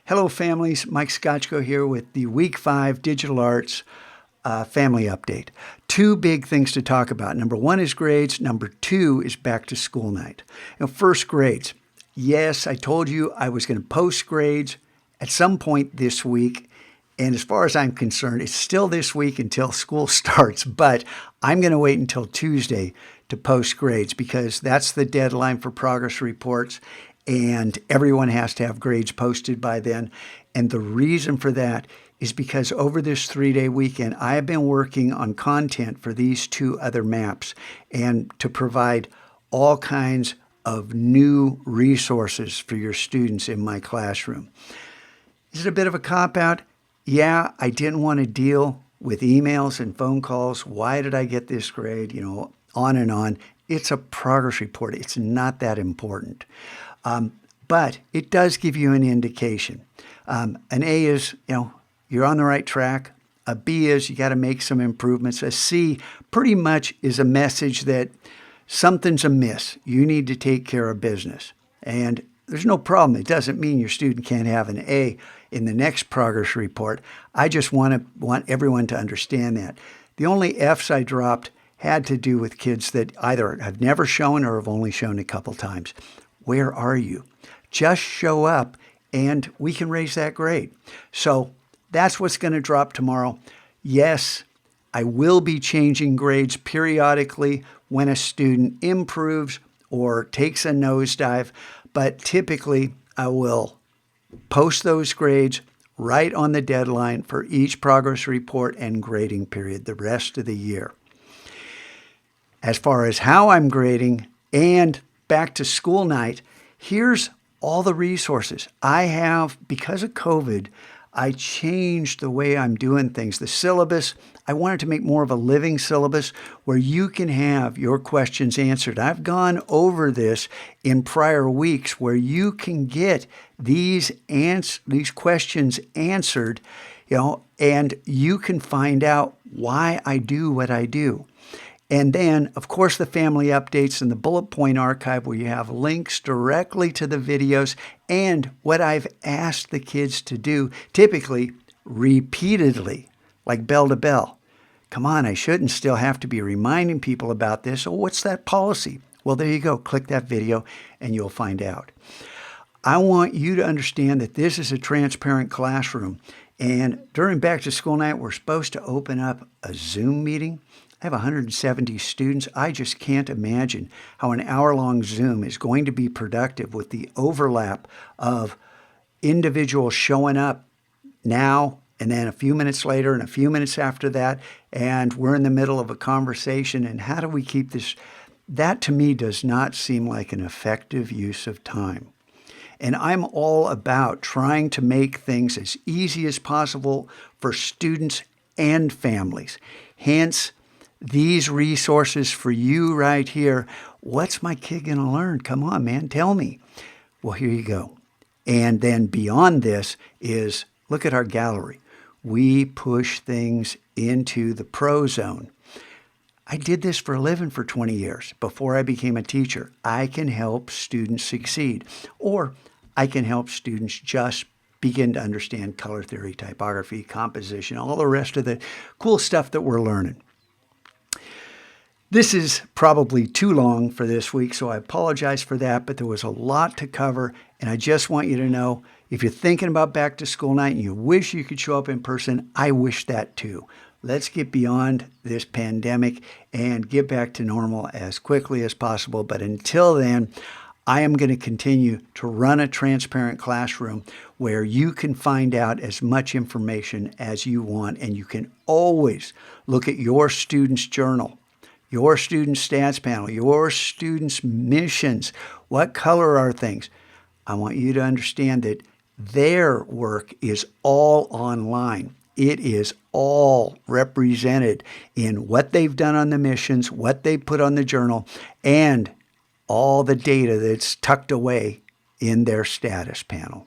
Hello, families. Mike Scotchko here with the Week 5 Digital Arts Family Update. Two big things to talk about. Number one is grades. Number two is back to school night. First, grades. Yes, I told you I was going to post grades at some point this week. And as far as I'm concerned, it's still this week until school starts. But I'm going to wait until Tuesday to post grades because that's the deadline for progress reports. And everyone has to have grades posted by then. And the reason for that is because over this 3-day weekend, I have been working on content for these two other maps and to provide all kinds of new resources for your students in my classroom. Is it a bit of a cop-out? Yeah, I didn't want to deal with emails and phone calls. Why did I get this grade? On and on. It's a progress report. It's not that important. But it does give you an indication. An A is, you're on the right track. A B is you got to make some improvements. A C pretty much is a message that something's amiss. You need to take care of business. And there's no problem. It doesn't mean your student can't have an A in the next progress report. I just want everyone to understand that. The only Fs I dropped had to do with kids that either have never shown or have only shown a couple times. Where are you? Just show up and we can raise that grade. So that's what's going to drop tomorrow. Yes, I will be changing grades periodically when a student improves or takes a nosedive, but typically I will post those grades right on the deadline for each progress report and grading period the rest of the year. As far as how I'm grading and back to school night, here's all the resources. I have, because of COVID, I changed the way I'm doing things. The syllabus, I wanted to make more of a living syllabus where you can have your questions answered. I've gone over this in prior weeks where you can get these questions answered, and you can find out why I do what I do. And then, of course, the family updates and the bullet point archive where you have links directly to the videos and what I've asked the kids to do, typically repeatedly, like bell to bell. Come on, I shouldn't still have to be reminding people about this. Oh, what's that policy? Well, there you go. Click that video and you'll find out. I want you to understand that this is a transparent classroom. And during back to school night, we're supposed to open up a Zoom meeting. I have 170 students. I just can't imagine how an hour-long Zoom is going to be productive with the overlap of individuals showing up now and then a few minutes later and a few minutes after that, and we're in the middle of a conversation. And how do we keep this? That to me does not seem like an effective use of time. And I'm all about trying to make things as easy as possible for students and families. Hence, these resources for you right here. What's my kid going to learn? Come on, man, tell me. Well, here you go. And then beyond this is, look at our gallery. We push things into the pro zone. I did this for a living for 20 years before I became a teacher. I can help students succeed, or I can help students just begin to understand color theory, typography, composition, all the rest of the cool stuff that we're learning. This is probably too long for this week, so I apologize for that, but there was a lot to cover, and I just want you to know, if you're thinking about back to school night and you wish you could show up in person, I wish that too. Let's get beyond this pandemic and get back to normal as quickly as possible. But until then, I am going to continue to run a transparent classroom where you can find out as much information as you want, and you can always look at your student's journal, your student stats panel, your students' missions. What color are things? I want you to understand that their work is all online. It is all represented in what they've done on the missions, what they put on the journal, and all the data that's tucked away in their status panel.